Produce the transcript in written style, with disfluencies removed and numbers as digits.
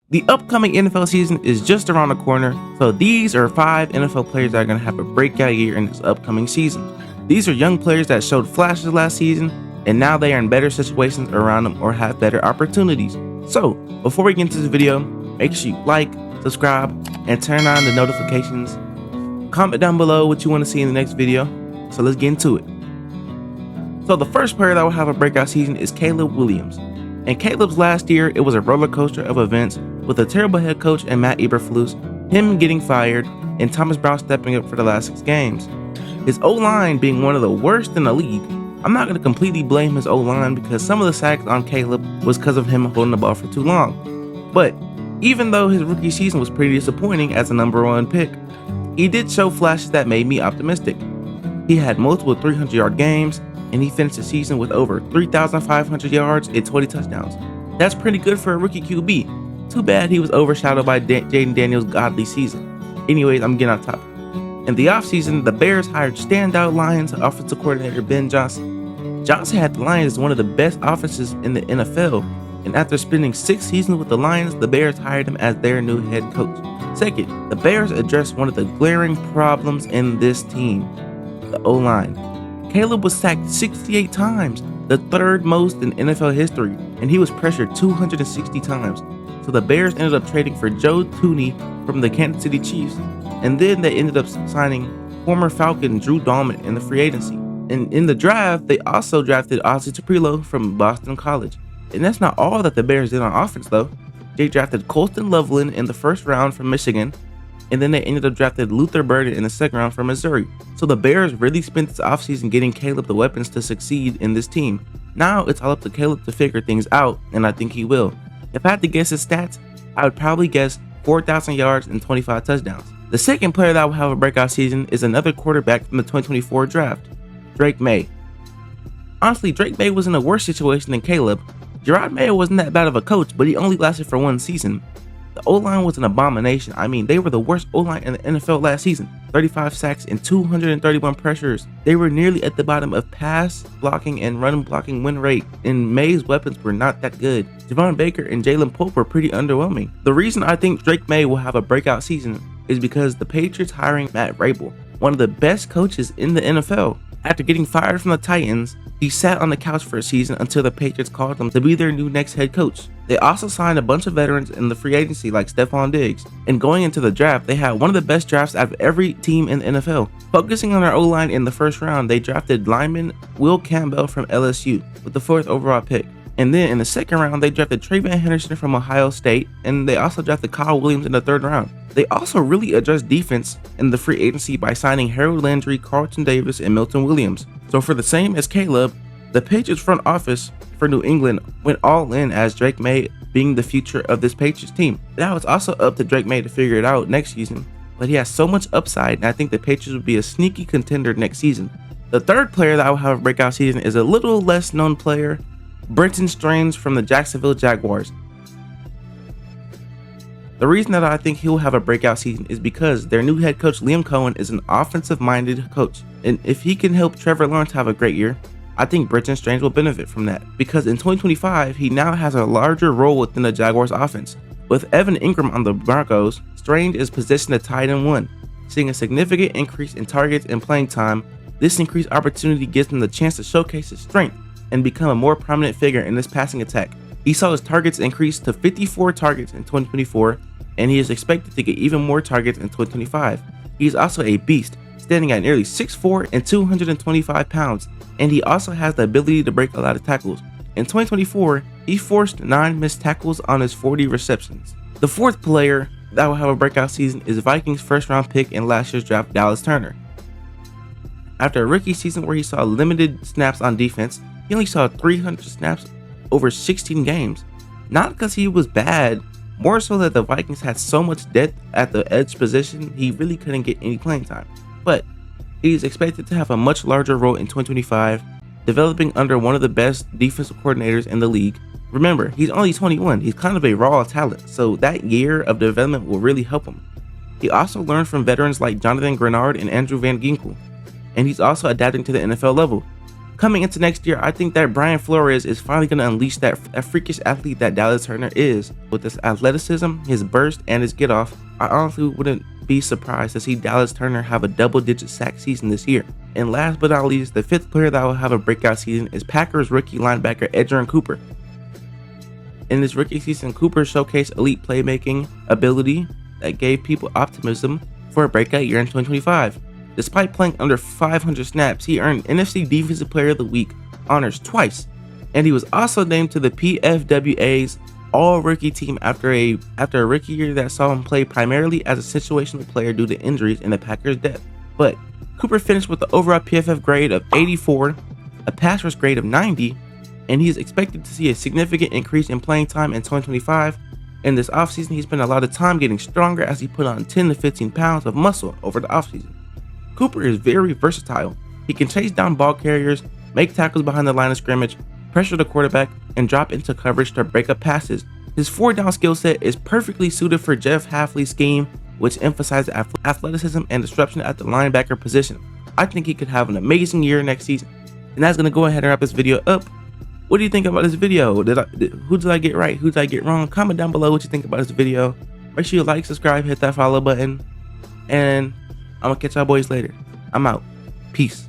The upcoming NFL season is just around the corner, so these are 5 NFL players that are going to have a breakout year in this upcoming season. These are young players that showed flashes last season, and now they are in better situations around them or have better opportunities. So, before we get into this video, make sure you like, subscribe, and turn on the notifications. Comment down below what you want to see in the next video, so let's get into it. So the first player that will have a breakout season is Caleb Williams. In Caleb's last year, it was a roller coaster of events with a terrible head coach and Matt Eberflus, him getting fired, and Thomas Brown stepping up for the last 6 games. His O-line being one of the worst in the league. I'm not going to completely blame his O-line because some of the sacks on Caleb was because of him holding the ball for too long. But even though his rookie season was pretty disappointing as a #1 pick, he did show flashes that made me optimistic. He had multiple 300-yard games, and he finished the season with over 3,500 yards and 20 touchdowns. That's pretty good for a rookie QB. Too bad he was overshadowed by Jaden Daniels' godly season. Anyways, I'm getting off topic. In the offseason, the Bears hired standout Lions offensive coordinator Ben Johnson. Johnson had the Lions as one of the best offenses in the NFL, and after spending 6 seasons with the Lions, the Bears hired him as their new head coach. Second, the Bears addressed one of the glaring problems in this team, the O-line. Caleb was sacked 68 times, the 3rd most in NFL history, and he was pressured 260 times. So the Bears ended up trading for Joe Thuney from the Kansas City Chiefs, and then they ended up signing former Falcon Drew Dalman in the free agency. And in the draft, they also drafted Ozzie Tupelo from Boston College. And that's not all that the Bears did on offense though. They drafted Colston Loveland in the 1st round from Michigan, and then they ended up drafting Luther Burden in the 2nd round from Missouri. So the Bears really spent this offseason getting Caleb the weapons to succeed in this team. Now it's all up to Caleb to figure things out, and I think he will. If I had to guess his stats, I would probably guess 4,000 yards and 25 touchdowns. The second player that will have a breakout season is another quarterback from the 2024 draft, Drake Maye. Honestly, Drake Maye was in a worse situation than Caleb. Gerard Mayo wasn't that bad of a coach, but he only lasted for 1 season. The O-line was an abomination. I mean, they were the worst O-line in the NFL last season. 35 sacks and 231 pressures. They were nearly at the bottom of pass blocking and run blocking win rate, and Maye's weapons were not that good. Javon Baker and Jalen Pope were pretty underwhelming. The reason I think Drake Maye will have a breakout season is because the Patriots hiring Matt Vrabel, one of the best coaches in the NFL. After getting fired from the Titans, he sat on the couch for a season until the Patriots called him to be their new next head coach. They also signed a bunch of veterans in the free agency like Stephon Diggs, and going into the draft, they had one of the best drafts out of every team in the NFL. Focusing on their O-line in the 1st round, they drafted lineman Will Campbell from LSU with the 4th overall pick. And then in the 2nd round, they drafted Trayvon Henderson from Ohio State, and they also drafted Kyle Williams in the 3rd round. They also really addressed defense in the free agency by signing Harold Landry, Carlton Davis, and Milton Williams. So for the same as Caleb, the Patriots front office for New England went all in as Drake Maye being the future of this Patriots team. Now it's also up to Drake Maye to figure it out next season, but he has so much upside, and I think the Patriots will be a sneaky contender next season. The third player that will have a breakout season is a little less known player, Brenton Strange from the Jacksonville Jaguars. The reason that I think he'll have a breakout season is because their new head coach Liam Cohen is an offensive-minded coach, and if he can help Trevor Lawrence have a great year, I think Brenton Strange will benefit from that, because in 2025 he now has a larger role within the Jaguars offense. With Evan Ingram on the Broncos, Strange is positioned at tight end 1, seeing a significant increase in targets and playing time. This increased opportunity gives him the chance to showcase his strength and become a more prominent figure in this passing attack. He saw his targets increase to 54 targets in 2024, and he is expected to get even more targets in 2025. He is also a beast, standing at nearly 6'4" and 225 pounds, and he also has the ability to break a lot of tackles. In 2024, he forced 9 missed tackles on his 40 receptions. The fourth player that will have a breakout season is Vikings 1st round pick in last year's draft, Dallas Turner. After a rookie season where he saw limited snaps on defense, he only saw 300 snaps over 16 games. Not because he was bad, more so that the Vikings had so much depth at the edge position, he really couldn't get any playing time. But he is expected to have a much larger role in 2025, developing under one of the best defensive coordinators in the league. Remember, he's only 21, he's kind of a raw talent, so that year of development will really help him. He also learned from veterans like Jonathan Grenard and Andrew Van Ginkel, and he's also adapting to the NFL level. Coming into next year, I think that Brian Flores is finally going to unleash that freakish athlete that Dallas Turner is. With his athleticism, his burst, and his get off, I honestly wouldn't be surprised to see Dallas Turner have a double-digit sack season this year. And last but not least, the 5th player that will have a breakout season is Packers rookie linebacker Edgerrin Cooper. In this rookie season, Cooper showcased elite playmaking ability that gave people optimism for a breakout year in 2025. Despite playing under 500 snaps, he earned NFC Defensive Player of the Week honors twice, and he was also named to the PFWA's All-Rookie team after a rookie year that saw him play primarily as a situational player due to injuries in the Packers' depth. But Cooper finished with the overall PFF grade of 84, a pass rush grade of 90, and he is expected to see a significant increase in playing time in 2025. In this offseason, he spent a lot of time getting stronger as he put on 10 to 15 pounds of muscle over the offseason. Cooper is very versatile. He can chase down ball carriers, make tackles behind the line of scrimmage, pressure the quarterback, and drop into coverage to break up passes. His 4-down skill set is perfectly suited for Jeff Hafley's scheme, which emphasizes athleticism and disruption at the linebacker position. I think he could have an amazing year next season. And that's going to go ahead and wrap this video up. What do you think about this video? Who did I get right? Who did I get wrong? Comment down below what you think about this video. Make sure you like, subscribe, hit that follow button, and I'm gonna catch y'all boys later. I'm out. Peace.